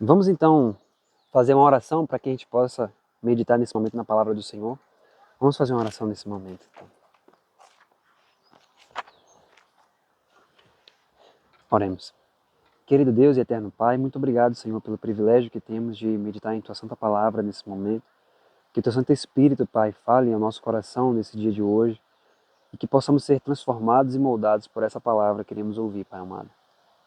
Vamos então fazer uma oração para que a gente possa meditar nesse momento na palavra do Senhor. Vamos fazer uma oração nesse momento. Então. Oremos. Querido Deus e eterno Pai, muito obrigado, Senhor, pelo privilégio que temos de meditar em Tua Santa Palavra nesse momento. Que Teu Santo Espírito, Pai, fale ao nosso coração nesse dia de hoje e que possamos ser transformados e moldados por essa palavra que queremos ouvir, Pai amado.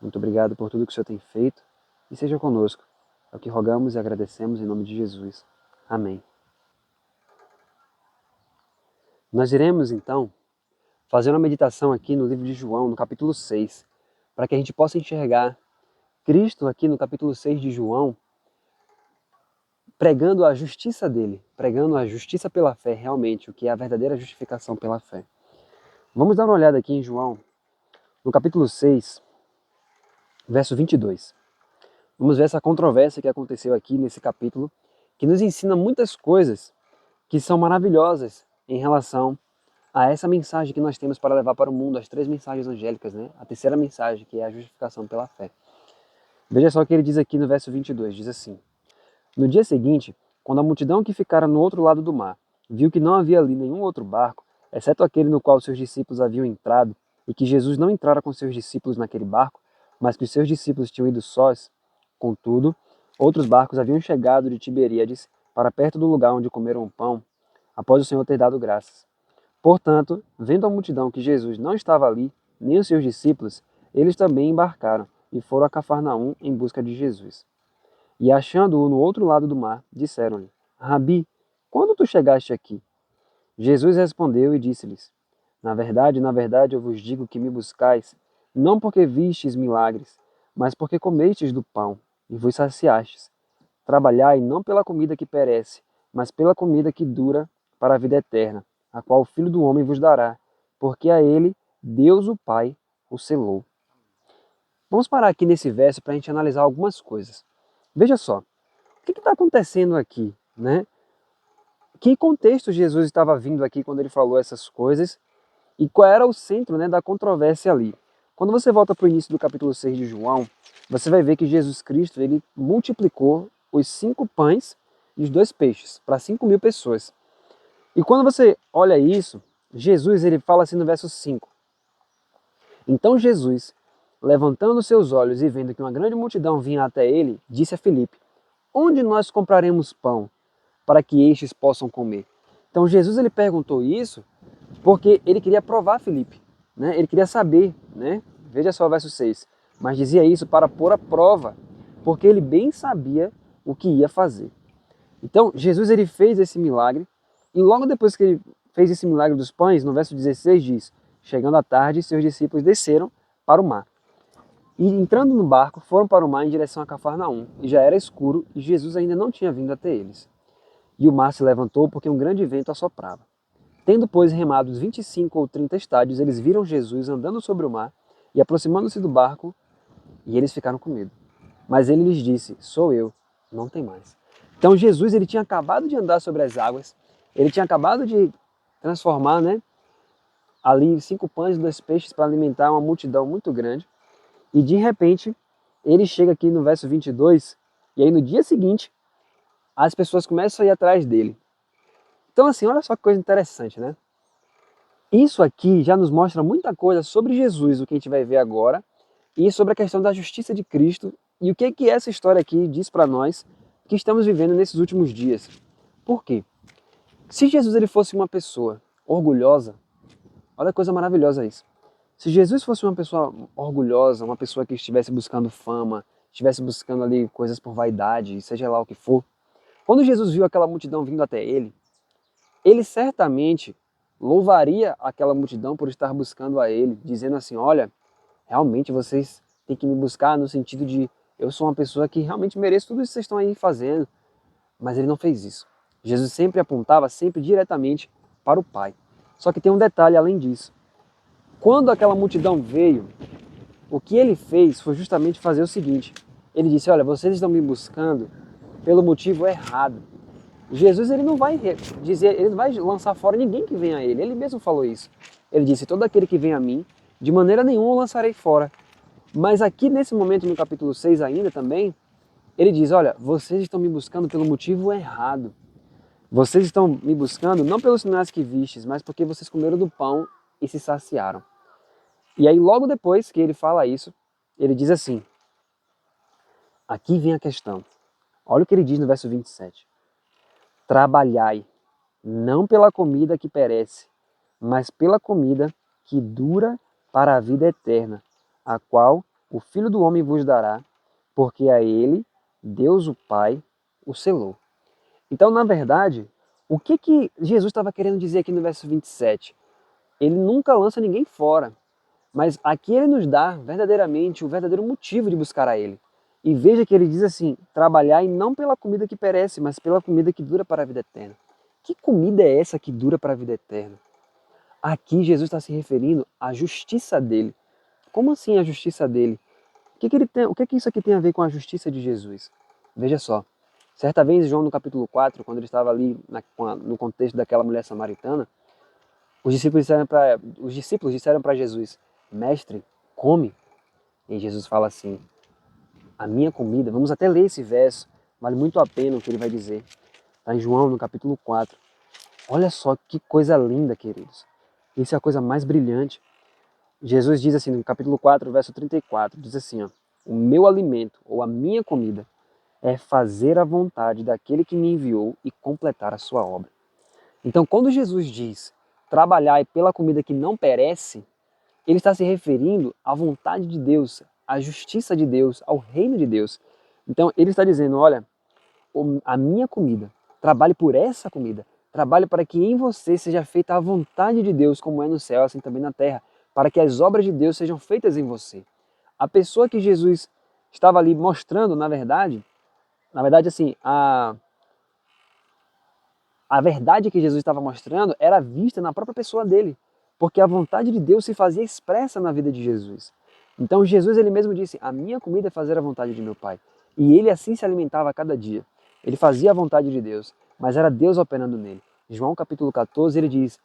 Muito obrigado por tudo que o Senhor tem feito e seja conosco. É o que rogamos e agradecemos em nome de Jesus. Amém. Nós iremos, então, fazer uma meditação aqui no livro de João, no capítulo 6, para que a gente possa enxergar Cristo aqui no capítulo 6 de João, pregando a justiça dele, pregando a justiça pela fé, realmente, o que é a verdadeira justificação pela fé. Vamos dar uma olhada aqui em João, no capítulo 6, verso 22. Vamos ver essa controvérsia que aconteceu aqui nesse capítulo, que nos ensina muitas coisas que são maravilhosas em relação a essa mensagem que nós temos para levar para o mundo, as 3 mensagens angélicas, né? A terceira mensagem, que é a justificação pela fé. Veja só o que ele diz aqui no verso 22, diz assim: No dia seguinte, quando a multidão que ficara no outro lado do mar viu que não havia ali nenhum outro barco, exceto aquele no qual seus discípulos haviam entrado, e que Jesus não entrara com seus discípulos naquele barco, mas que os seus discípulos tinham ido sós, contudo, outros barcos haviam chegado de Tiberíades para perto do lugar onde comeram o pão, após o Senhor ter dado graças. Portanto, vendo a multidão que Jesus não estava ali, nem os seus discípulos, eles também embarcaram e foram a Cafarnaum em busca de Jesus. E achando-o no outro lado do mar, disseram-lhe: Rabi, quando tu chegaste aqui? Jesus respondeu e disse-lhes: na verdade, eu vos digo que me buscais, não porque vistes milagres, mas porque comestes do pão e vos saciastes. Trabalhai não pela comida que perece, mas pela comida que dura para a vida eterna, a qual o Filho do Homem vos dará, porque a ele Deus o Pai o selou. Vamos parar aqui nesse verso para a gente analisar algumas coisas. Veja só, o que está acontecendo aqui, né? Que contexto Jesus estava vindo aqui quando ele falou essas coisas e qual era o centro, né, da controvérsia ali? Quando você volta para o início do capítulo 6 de João, você vai ver que Jesus Cristo ele multiplicou os 5 pães e os 2 peixes para 5.000 pessoas. E quando você olha isso, Jesus ele fala assim no verso 5. Então Jesus, levantando seus olhos e vendo que uma grande multidão vinha até ele, disse a Filipe: Onde nós compraremos pão para que estes possam comer? Então Jesus ele perguntou isso porque ele queria provar Filipe, né? Ele queria saber, né? Veja só o verso 6. Mas dizia isso para pôr à prova, porque ele bem sabia o que ia fazer. Então Jesus ele fez esse milagre e logo depois que ele fez esse milagre dos pães, no verso 16 diz: Chegando à tarde, seus discípulos desceram para o mar. E entrando no barco, foram para o mar em direção a Cafarnaum. E já era escuro e Jesus ainda não tinha vindo até eles. E o mar se levantou porque um grande vento assoprava. Tendo, pois, remado 25 ou 30 estádios, eles viram Jesus andando sobre o mar e aproximando-se do barco, e eles ficaram com medo. Mas ele lhes disse: Sou eu, não tem mais. Então Jesus ele tinha acabado de andar sobre as águas, ele tinha acabado de transformar, né, ali 5 pães e 2 peixes para alimentar uma multidão muito grande. E de repente, ele chega aqui no verso 22, e aí no dia seguinte, as pessoas começam a ir atrás dele. Então assim, olha só que coisa interessante, né? Isso aqui já nos mostra muita coisa sobre Jesus, o que a gente vai ver agora, e sobre a questão da justiça de Cristo, e o que essa história aqui diz para nós que estamos vivendo nesses últimos dias. Por quê? Se Jesus ele fosse uma pessoa orgulhosa, olha que coisa maravilhosa isso. Se Jesus fosse uma pessoa orgulhosa, uma pessoa que estivesse buscando fama, estivesse buscando ali coisas por vaidade, seja lá o que for, quando Jesus viu aquela multidão vindo até ele certamente louvaria aquela multidão por estar buscando a ele, dizendo assim: olha, realmente vocês têm que me buscar no sentido de eu sou uma pessoa que realmente mereço tudo isso que vocês estão aí fazendo. Mas ele não fez isso. Jesus sempre apontava sempre diretamente para o Pai. Só que tem um detalhe além disso. Quando aquela multidão veio, o que ele fez foi justamente fazer o seguinte. Ele disse: olha, vocês estão me buscando pelo motivo errado. Jesus ele não vai dizer, ele não vai lançar fora ninguém que venha a ele. Ele mesmo falou isso. Ele disse: todo aquele que vem a mim, de maneira nenhuma eu lançarei fora. Mas aqui nesse momento no capítulo 6 ainda também, Ele diz, olha, vocês estão me buscando pelo motivo errado. Vocês estão me buscando não pelos sinais que vistes, mas porque vocês comeram do pão e se saciaram. E aí logo depois que ele fala isso, ele diz assim, aqui vem a questão. Olha o que ele diz no verso 27. Trabalhai, não pela comida que perece, mas pela comida que dura para a vida eterna, a qual o Filho do Homem vos dará, porque a ele, Deus o Pai, o selou. Então, na verdade, o que Jesus estava querendo dizer aqui no verso 27? Ele nunca lança ninguém fora, mas aqui ele nos dá verdadeiramente o verdadeiro motivo de buscar a ele. E veja que ele diz assim, trabalhai não pela comida que perece, mas pela comida que dura para a vida eterna. Que comida é essa que dura para a vida eterna? Aqui Jesus está se referindo à justiça dele. Como assim a justiça dele? O que isso aqui tem a ver com a justiça de Jesus? Veja só. Certa vez, João, no capítulo 4, quando ele estava ali no contexto daquela mulher samaritana, os discípulos disseram para Jesus, mestre, come. E Jesus fala assim, a minha comida, vamos até ler esse verso, vale muito a pena o que ele vai dizer. Está em João, no capítulo 4. Olha só que coisa linda, queridos. Isso é a coisa mais brilhante. Jesus diz assim, no capítulo 4, verso 34, diz assim, ó, o meu alimento, ou a minha comida, é fazer a vontade daquele que me enviou e completar a sua obra. Então, quando Jesus diz, trabalhai pela comida que não perece, ele está se referindo à vontade de Deus, à justiça de Deus, ao reino de Deus. Então, ele está dizendo, olha, a minha comida, trabalhe por essa comida, trabalhe para que em você seja feita a vontade de Deus, como é no céu, assim também na terra, para que as obras de Deus sejam feitas em você. A pessoa que Jesus estava ali mostrando, na verdade assim, a verdade que Jesus estava mostrando era vista na própria pessoa dele, porque a vontade de Deus se fazia expressa na vida de Jesus. Então Jesus ele mesmo disse, a minha comida é fazer a vontade de meu Pai. E ele assim se alimentava a cada dia. Ele fazia a vontade de Deus, mas era Deus operando nele. João capítulo 14 ele diz,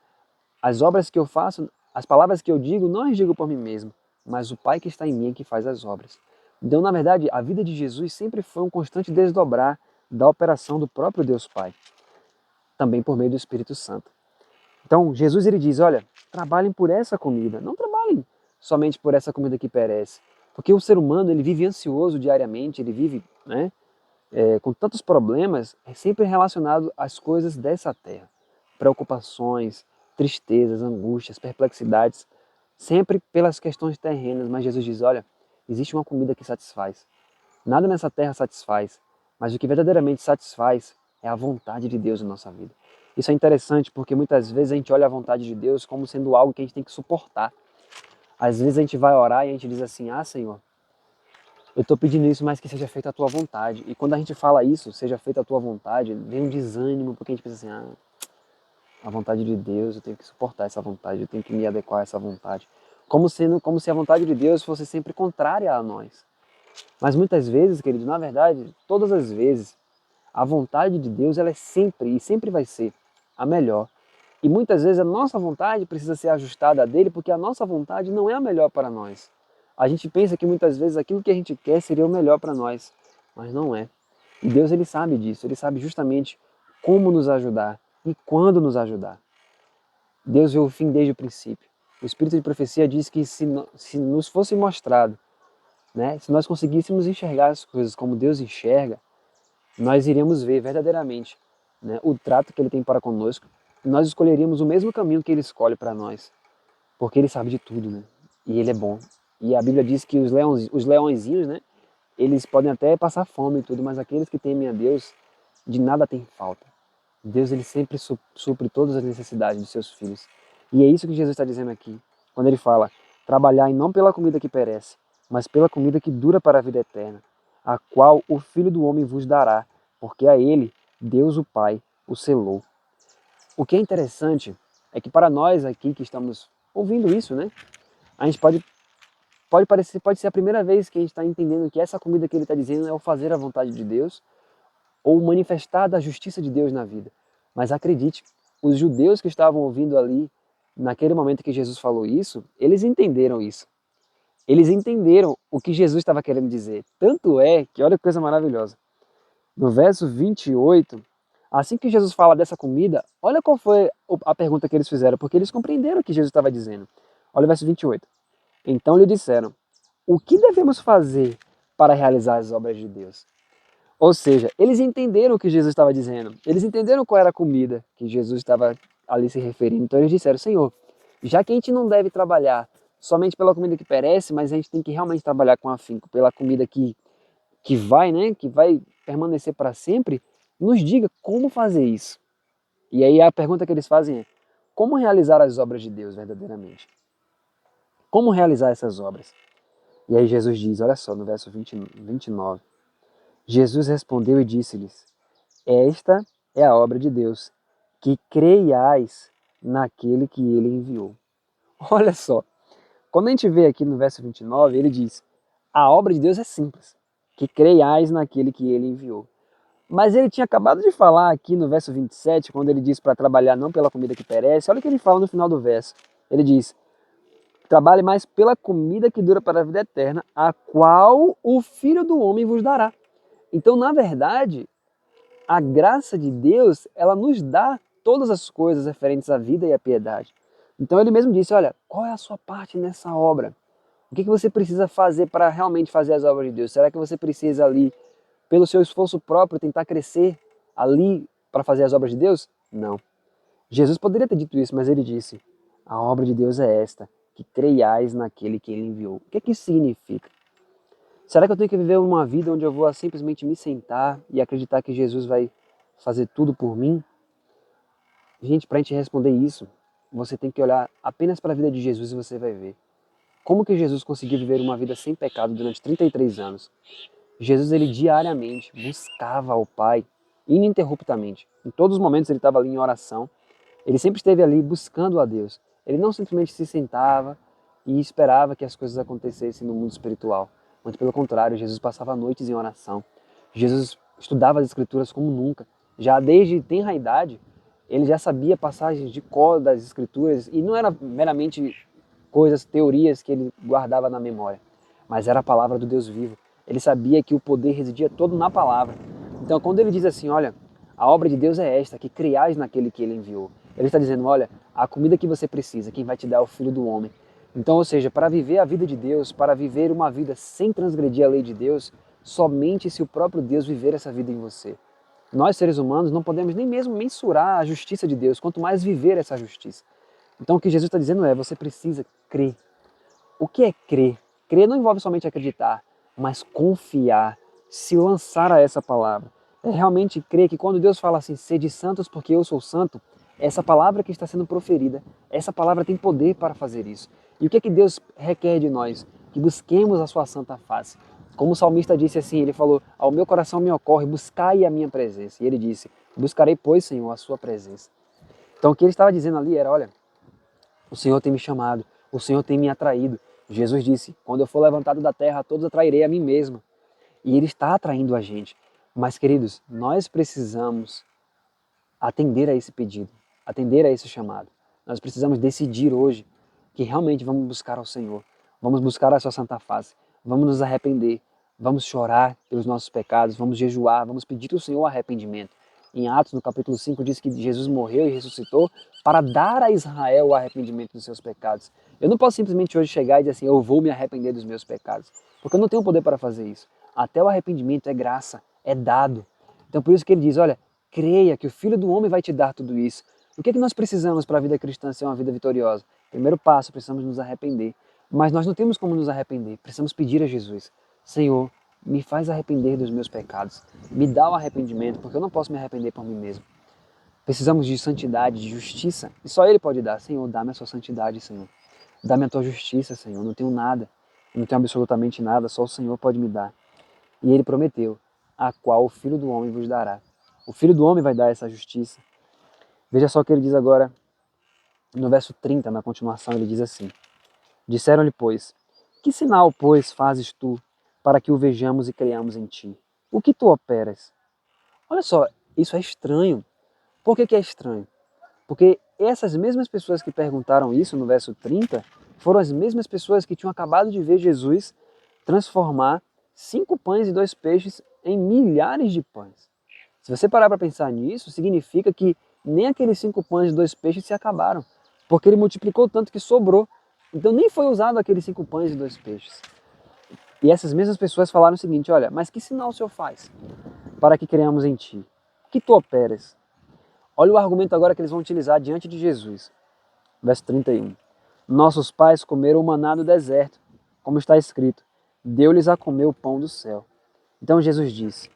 as obras que eu faço, as palavras que eu digo, não as digo por mim mesmo, mas o Pai que está em mim é que faz as obras. Então, na verdade, a vida de Jesus sempre foi um constante desdobrar da operação do próprio Deus Pai, também por meio do Espírito Santo. Então, Jesus ele diz, olha, trabalhem por essa comida, não trabalhem somente por essa comida que perece, porque o ser humano ele vive ansioso diariamente, ele vive com tantos problemas, é sempre relacionado às coisas dessa terra, preocupações, tristezas, angústias, perplexidades, sempre pelas questões terrenas, mas Jesus diz, olha, existe uma comida que satisfaz, nada nessa terra satisfaz, mas o que verdadeiramente satisfaz é a vontade de Deus na nossa vida. Isso é interessante porque muitas vezes a gente olha a vontade de Deus como sendo algo que a gente tem que suportar. Às vezes a gente vai orar e a gente diz assim, ah Senhor, eu estou pedindo isso, mas que seja feita a tua vontade. E quando a gente fala isso, seja feita a tua vontade, vem um desânimo, porque a gente pensa assim, ah, a vontade de Deus, eu tenho que suportar essa vontade, eu tenho que me adequar a essa vontade. Como se a vontade de Deus fosse sempre contrária a nós. Mas muitas vezes, querido, na verdade, todas as vezes, a vontade de Deus ela é sempre e sempre vai ser a melhor. E muitas vezes a nossa vontade precisa ser ajustada a dele porque a nossa vontade não é a melhor para nós. A gente pensa que muitas vezes aquilo que a gente quer seria o melhor para nós, mas não é. E Deus ele sabe disso, ele sabe justamente como nos ajudar e quando nos ajudar. Deus vê o fim desde o princípio. O Espírito de Profecia diz que se nos fosse mostrado, né, se nós conseguíssemos enxergar as coisas como Deus enxerga, nós iríamos ver verdadeiramente, né, o trato que Ele tem para conosco, e nós escolheríamos o mesmo caminho que Ele escolhe para nós, porque Ele sabe de tudo, né? E Ele é bom. E a Bíblia diz que os leõezinhos, né, eles podem até passar fome e tudo, mas aqueles que temem a Deus, de nada tem falta. Deus ele sempre supre todas as necessidades dos seus filhos. E é isso que Jesus está dizendo aqui, quando ele fala, trabalhai não pela comida que perece, mas pela comida que dura para a vida eterna, a qual o Filho do Homem vos dará, porque a ele, Deus o Pai, o selou. O que é interessante é que para nós aqui que estamos ouvindo isso, né, a gente pode ser a primeira vez que a gente está entendendo que essa comida que ele está dizendo é o fazer a vontade de Deus, ou manifestar da justiça de Deus na vida. Mas acredite, os judeus que estavam ouvindo ali, naquele momento que Jesus falou isso, eles entenderam isso. Eles entenderam o que Jesus estava querendo dizer. Tanto é que, olha que coisa maravilhosa. No verso 28, assim que Jesus fala dessa comida, olha qual foi a pergunta que eles fizeram, porque eles compreenderam o que Jesus estava dizendo. Olha o verso 28. Então lhe disseram, o que devemos fazer para realizar as obras de Deus? Ou seja, eles entenderam o que Jesus estava dizendo. Eles entenderam qual era a comida que Jesus estava ali se referindo. Então eles disseram, Senhor, já que a gente não deve trabalhar somente pela comida que perece, mas a gente tem que realmente trabalhar com afinco pela comida que vai, né, que vai permanecer para sempre, nos diga como fazer isso. E aí a pergunta que eles fazem é, como realizar as obras de Deus verdadeiramente? Como realizar essas obras? E aí Jesus diz, olha só, no verso 29, Jesus respondeu e disse-lhes, esta é a obra de Deus, que creiais naquele que ele enviou. Olha só, quando a gente vê aqui no verso 29, ele diz, a obra de Deus é simples, que creiais naquele que ele enviou. Mas ele tinha acabado de falar aqui no verso 27, quando ele diz para trabalhar não pela comida que perece, olha o que ele fala no final do verso. Ele diz, trabalhe mais pela comida que dura para a vida eterna, a qual o Filho do Homem vos dará. Então, na verdade, a graça de Deus, ela nos dá todas as coisas referentes à vida e à piedade. Então ele mesmo disse, olha, qual é a sua parte nessa obra? O que você precisa fazer para realmente fazer as obras de Deus? Será que você precisa ali, pelo seu esforço próprio, tentar crescer ali para fazer as obras de Deus? Não. Jesus poderia ter dito isso, mas ele disse, a obra de Deus é esta, que creiais naquele que ele enviou. O que isso significa? Será que eu tenho que viver uma vida onde eu vou simplesmente me sentar e acreditar que Jesus vai fazer tudo por mim? Gente, para a gente responder isso, você tem que olhar apenas para a vida de Jesus e você vai ver. Como que Jesus conseguiu viver uma vida sem pecado durante 33 anos? Jesus, ele diariamente buscava ao Pai, ininterruptamente. Em todos os momentos ele estava ali em oração. Ele sempre esteve ali buscando a Deus. Ele não simplesmente se sentava e esperava que as coisas acontecessem no mundo espiritual. Muito pelo contrário, Jesus passava noites em oração. Jesus estudava as Escrituras como nunca. Já desde tenra idade, ele já sabia passagens de cor das Escrituras e não era meramente coisas, teorias que ele guardava na memória, mas era a palavra do Deus vivo. Ele sabia que o poder residia todo na palavra. Então, quando ele diz assim, olha, a obra de Deus é esta, que criais naquele que ele enviou. Ele está dizendo, olha, a comida que você precisa, quem vai te dar é o Filho do Homem. Então, ou seja, para viver a vida de Deus, para viver uma vida sem transgredir a lei de Deus, somente se o próprio Deus viver essa vida em você. Nós, seres humanos, não podemos nem mesmo mensurar a justiça de Deus, quanto mais viver essa justiça. Então, o que Jesus está dizendo é, você precisa crer. O que é crer? Crer não envolve somente acreditar, mas confiar, se lançar a essa palavra. É realmente crer que quando Deus fala assim, sede santos porque eu sou santo, essa palavra que está sendo proferida, essa palavra tem poder para fazer isso. E o que é que Deus requer de nós? Que busquemos a sua santa face. Como o salmista disse assim, ele falou, ao meu coração me ocorre, buscai a minha presença. E ele disse, buscarei, pois, Senhor, a sua presença. Então o que ele estava dizendo ali era, olha, o Senhor tem me chamado, o Senhor tem me atraído. Jesus disse, quando eu for levantado da terra, todos atrairei a mim mesmo. E Ele está atraindo a gente. Mas, queridos, nós precisamos atender a esse pedido, atender a esse chamado. Nós precisamos decidir hoje que realmente vamos buscar ao Senhor, vamos buscar a sua santa face, vamos nos arrepender, vamos chorar pelos nossos pecados, vamos jejuar, vamos pedir ao Senhor arrependimento. Em Atos, no capítulo 5, diz que Jesus morreu e ressuscitou para dar a Israel o arrependimento dos seus pecados. Eu não posso simplesmente hoje chegar e dizer assim, eu vou me arrepender dos meus pecados, porque eu não tenho poder para fazer isso. Até o arrependimento é graça, é dado. Então por isso que ele diz, olha, creia que o Filho do Homem vai te dar tudo isso. O que é que nós precisamos para a vida cristã ser uma vida vitoriosa? Primeiro passo, precisamos nos arrepender. Mas nós não temos como nos arrepender, precisamos pedir a Jesus, Senhor, me faz arrepender dos meus pecados, me dá o arrependimento, porque eu não posso me arrepender por mim mesmo. Precisamos de santidade, de justiça, e só Ele pode dar. Senhor, dá-me a sua santidade, Senhor. Dá-me a tua justiça, Senhor. Eu não tenho nada, eu não tenho absolutamente nada, só o Senhor pode me dar. E Ele prometeu, a qual o Filho do Homem vos dará. O Filho do Homem vai dar essa justiça. Veja só o que ele diz agora no verso 30, na continuação, ele diz assim, disseram-lhe, pois, que sinal, pois, fazes tu para que o vejamos e creiamos em ti? O que tu operas? Olha só, isso é estranho. Por que é estranho? Porque essas mesmas pessoas que perguntaram isso no verso 30 foram as mesmas pessoas que tinham acabado de ver Jesus transformar 5 pães e 2 peixes em milhares de pães. Se você parar para pensar nisso, significa que nem aqueles 5 pães e 2 peixes se acabaram, porque ele multiplicou tanto que sobrou. Então nem foi usado aqueles 5 pães e 2 peixes. E essas mesmas pessoas falaram o seguinte: olha, mas que sinal o Senhor faz para que creamos em Ti? Que Tu operas? Olha o argumento agora que eles vão utilizar diante de Jesus. Verso 31. Nossos pais comeram o maná do deserto, como está escrito, deu-lhes a comer o pão do céu. Então Jesus disse: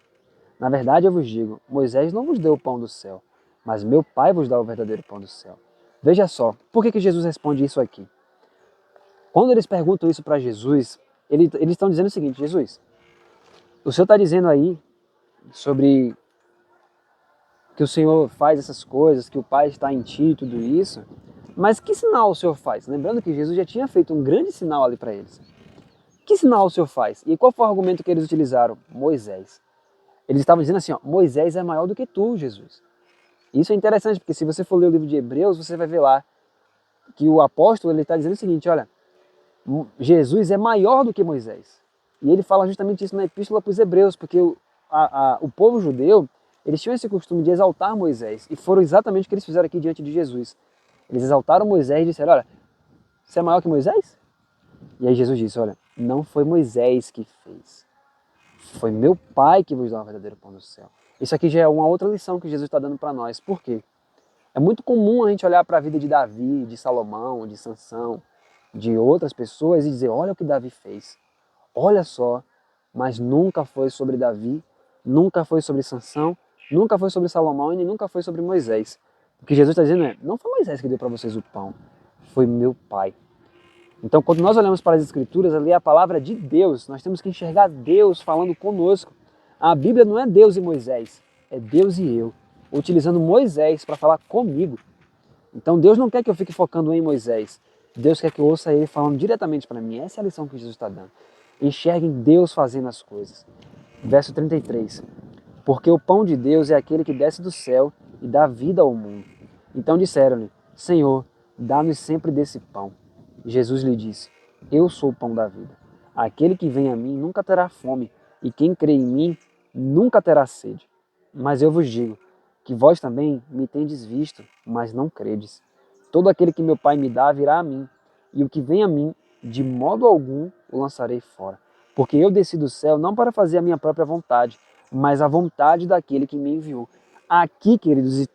na verdade eu vos digo, Moisés não vos deu o pão do céu, mas meu Pai vos dá o verdadeiro pão do céu. Veja só, por que Jesus responde isso aqui? Quando eles perguntam isso para Jesus, eles estão dizendo o seguinte: Jesus, o Senhor está dizendo aí sobre que o Senhor faz essas coisas, que o Pai está em ti e tudo isso, mas que sinal o Senhor faz? Lembrando que Jesus já tinha feito um grande sinal ali para eles. Que sinal o Senhor faz? E qual foi o argumento que eles utilizaram? Moisés. Eles estavam dizendo assim, ó, Moisés é maior do que tu, Jesus. Isso é interessante, porque se você for ler o livro de Hebreus, você vai ver lá que o apóstolo está dizendo o seguinte: olha, Jesus é maior do que Moisés. E ele fala justamente isso na epístola para os Hebreus, porque o povo judeu, eles tinham esse costume de exaltar Moisés, e foram exatamente o que eles fizeram aqui diante de Jesus. Eles exaltaram Moisés e disseram: olha, você é maior que Moisés? E aí Jesus disse: olha, não foi Moisés que fez, foi meu Pai que vos dá o verdadeiro pão do céu. Isso aqui já é uma outra lição que Jesus está dando para nós. Por quê? É muito comum a gente olhar para a vida de Davi, de Salomão, de Sansão, de outras pessoas e dizer: olha o que Davi fez, olha só, mas nunca foi sobre Davi, nunca foi sobre Sansão, nunca foi sobre Salomão e nunca foi sobre Moisés. O que Jesus está dizendo é: não foi Moisés que deu para vocês o pão, foi meu Pai. Então, quando nós olhamos para as Escrituras, ali é a palavra de Deus, nós temos que enxergar Deus falando conosco. A Bíblia não é Deus e Moisés, é Deus e eu, utilizando Moisés para falar comigo. Então, Deus não quer que eu fique focando em Moisés, Deus quer que eu ouça Ele falando diretamente para mim. Essa é a lição que Jesus está dando. Enxerguem Deus fazendo as coisas. Verso 33. Porque o pão de Deus é aquele que desce do céu e dá vida ao mundo. Então disseram-lhe: Senhor, dá-nos sempre desse pão. Jesus lhe disse: eu sou o pão da vida. Aquele que vem a mim nunca terá fome, e quem crê em mim nunca terá sede. Mas eu vos digo que vós também me tendes visto, mas não credes. Todo aquele que meu Pai me dá virá a mim, e o que vem a mim, de modo algum o lançarei fora. Porque eu desci do céu não para fazer a minha própria vontade, mas a vontade daquele que me enviou. Aqui, queridos,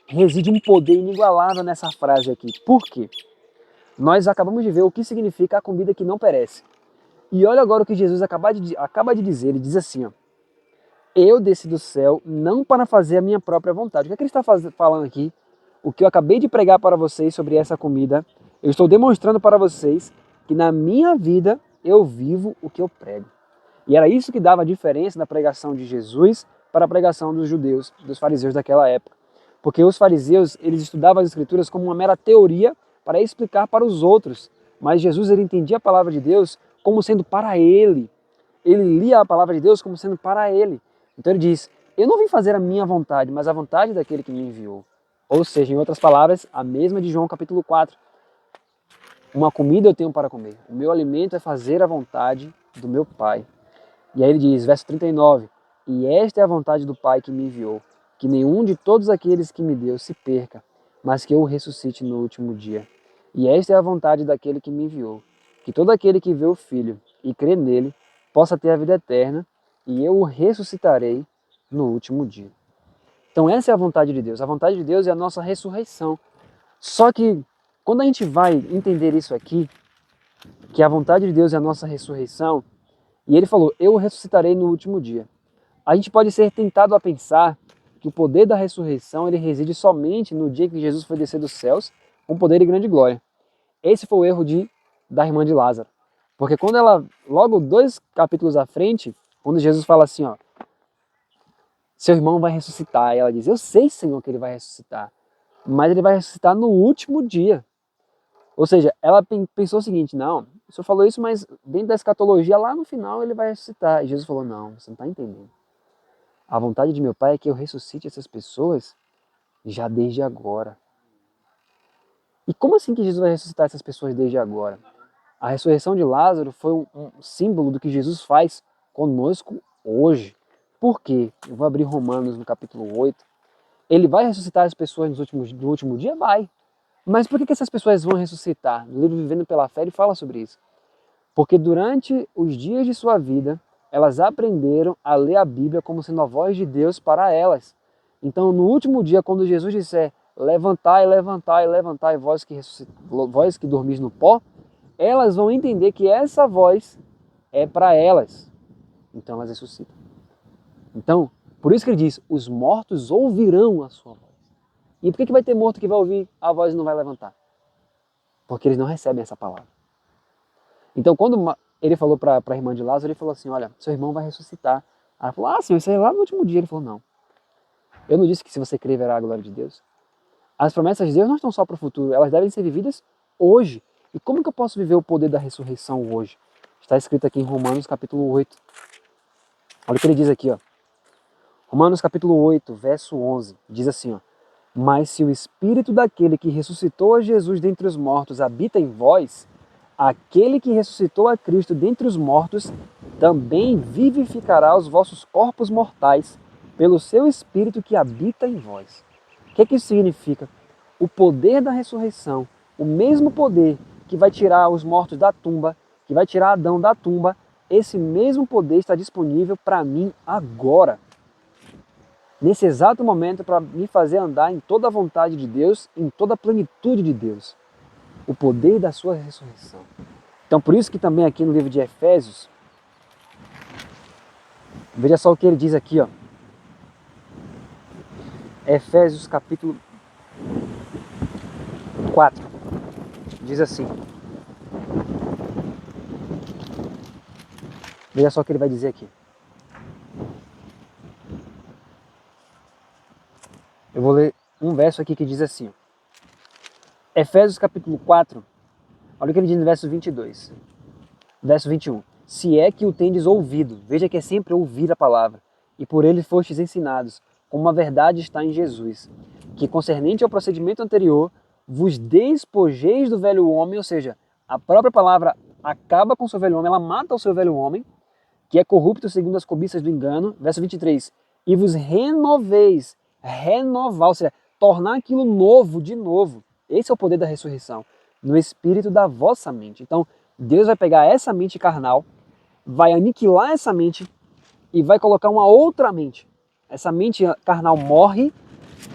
reside um poder inigualável nessa frase aqui. Por quê? Nós acabamos de ver o que significa a comida que não perece. E olha agora o que Jesus acaba de dizer. Ele diz assim, ó: eu desci do céu não para fazer a minha própria vontade. O que é que ele está falando aqui? O que eu acabei de pregar para vocês sobre essa comida, eu estou demonstrando para vocês que na minha vida eu vivo o que eu prego. E era isso que dava a diferença da pregação de Jesus para a pregação dos judeus, dos fariseus daquela época. Porque os fariseus, eles estudavam as escrituras como uma mera teoria para explicar para os outros. Mas Jesus, ele entendia a palavra de Deus como sendo para ele. Ele lia a palavra de Deus como sendo para ele. Então ele diz: eu não vim fazer a minha vontade, mas a vontade daquele que me enviou. Ou seja, em outras palavras, a mesma de João capítulo 4. Uma comida eu tenho para comer. O meu alimento é fazer a vontade do meu Pai. E aí ele diz, verso 39, e esta é a vontade do Pai que me enviou, que nenhum de todos aqueles que me deu se perca, mas que eu o ressuscite no último dia. E esta é a vontade daquele que me enviou, que todo aquele que vê o Filho e crê nele possa ter a vida eterna, e eu o ressuscitarei no último dia. Então essa é a vontade de Deus. A vontade de Deus é a nossa ressurreição. Só que quando a gente vai entender isso aqui, que a vontade de Deus é a nossa ressurreição, e ele falou: eu o ressuscitarei no último dia. A gente pode ser tentado a pensar que o poder da ressurreição ele reside somente no dia que Jesus foi descer dos céus com poder e grande glória. Esse foi o erro da irmã de Lázaro. Porque quando ela, logo 2 capítulos à frente, quando Jesus fala assim, ó, seu irmão vai ressuscitar, e ela diz: eu sei, Senhor, que ele vai ressuscitar, mas ele vai ressuscitar no último dia. Ou seja, ela pensou o seguinte: não, o Senhor falou isso, mas dentro da escatologia, lá no final ele vai ressuscitar. E Jesus falou: não, você não está entendendo. A vontade de meu Pai é que eu ressuscite essas pessoas já desde agora. E como assim que Jesus vai ressuscitar essas pessoas desde agora? A ressurreição de Lázaro foi um símbolo do que Jesus faz conosco hoje. Por quê? Eu vou abrir Romanos no capítulo 8. Ele vai ressuscitar as pessoas no último dia? Vai. Mas por que essas pessoas vão ressuscitar? No livro Vivendo pela Fé ele fala sobre isso. Porque durante os dias de sua vida, elas aprenderam a ler a Bíblia como sendo a voz de Deus para elas. Então, no último dia, quando Jesus disser, levantai, levantai, levantai, vós que dormis no pó, elas vão entender que essa voz é para elas. Então, elas ressuscitam. Então, por isso que ele diz, os mortos ouvirão a sua voz. E por que vai ter morto que vai ouvir a voz e não vai levantar? Porque eles não recebem essa palavra. Então, quando ele falou para a irmã de Lázaro, ele falou assim, olha, seu irmão vai ressuscitar. Ela falou, Senhor, isso é lá no último dia. Ele falou, não. Eu não disse que se você crer, verá a glória de Deus. As promessas de Deus não estão só para o futuro, elas devem ser vividas hoje. E como que eu posso viver o poder da ressurreição hoje? Está escrito aqui em Romanos capítulo 8. Olha o que ele diz aqui, ó. Romanos capítulo 8, verso 11, diz assim, ó. Mas se o Espírito daquele que ressuscitou a Jesus dentre os mortos habita em vós, aquele que ressuscitou a Cristo dentre os mortos também vivificará os vossos corpos mortais pelo seu Espírito que habita em vós. O que isso significa? O poder da ressurreição, o mesmo poder que vai tirar os mortos da tumba, que vai tirar Adão da tumba, esse mesmo poder está disponível para mim agora. Nesse exato momento, para me fazer andar em toda a vontade de Deus, em toda a plenitude de Deus. O poder da sua ressurreição. Então, por isso que também aqui no livro de Efésios, veja só o que ele diz aqui, ó. Efésios capítulo 4, diz assim. Veja só o que ele vai dizer aqui. Eu vou ler um verso aqui que diz assim, ó. Efésios capítulo 4, olha o que ele diz no verso 22. Verso 21. Se é que o tendes ouvido, veja que é sempre ouvir a palavra, e por ele fostes ensinados, como a verdade está em Jesus, que concernente ao procedimento anterior, vos despojeis do velho homem, ou seja, a própria palavra acaba com o seu velho homem, ela mata o seu velho homem, que é corrupto segundo as cobiças do engano. Verso 23. E vos renoveis, renovar, ou seja, tornar aquilo novo de novo. Esse é o poder da ressurreição, no espírito da vossa mente. Então, Deus vai pegar essa mente carnal, vai aniquilar essa mente e vai colocar uma outra mente. Essa mente carnal morre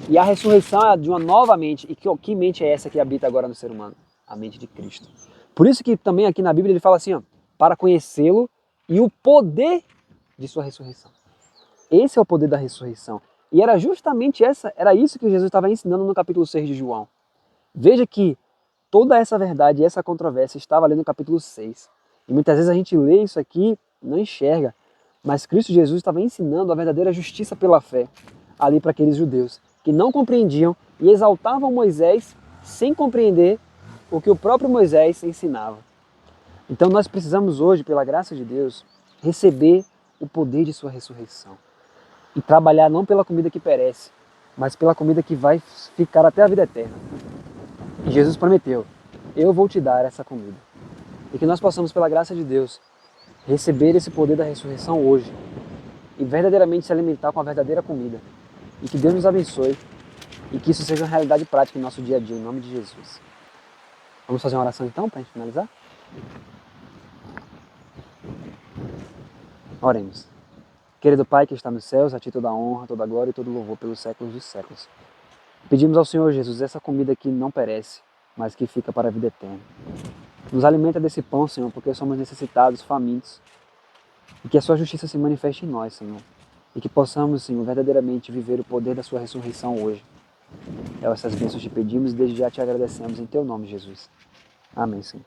e a ressurreição é de uma nova mente. E que mente é essa que habita agora no ser humano? A mente de Cristo. Por isso que também aqui na Bíblia ele fala assim, ó, para conhecê-lo e o poder de sua ressurreição. Esse é o poder da ressurreição. E era justamente era isso que Jesus estava ensinando no capítulo 6 de João. Veja que toda essa verdade e essa controvérsia estava ali no capítulo 6. E muitas vezes a gente lê isso aqui e não enxerga. Mas Cristo Jesus estava ensinando a verdadeira justiça pela fé ali para aqueles judeus que não compreendiam e exaltavam Moisés sem compreender o que o próprio Moisés ensinava. Então nós precisamos hoje, pela graça de Deus, receber o poder de sua ressurreição. E trabalhar não pela comida que perece, mas pela comida que vai ficar até a vida eterna. E Jesus prometeu, eu vou te dar essa comida. E que nós possamos, pela graça de Deus, receber esse poder da ressurreição hoje. E verdadeiramente se alimentar com a verdadeira comida. E que Deus nos abençoe. E que isso seja uma realidade prática em nosso dia a dia, em nome de Jesus. Vamos fazer uma oração então, para a gente finalizar? Oremos. Querido Pai que está nos céus, a Ti toda a honra, toda a glória e todo o louvor pelos séculos dos séculos. Pedimos ao Senhor Jesus essa comida que não perece, mas que fica para a vida eterna. Nos alimenta desse pão, Senhor, porque somos necessitados, famintos. E que a Sua justiça se manifeste em nós, Senhor. E que possamos, Senhor, verdadeiramente viver o poder da Sua ressurreição hoje. Essas bênçãos te pedimos e desde já te agradecemos em Teu nome, Jesus. Amém, Senhor.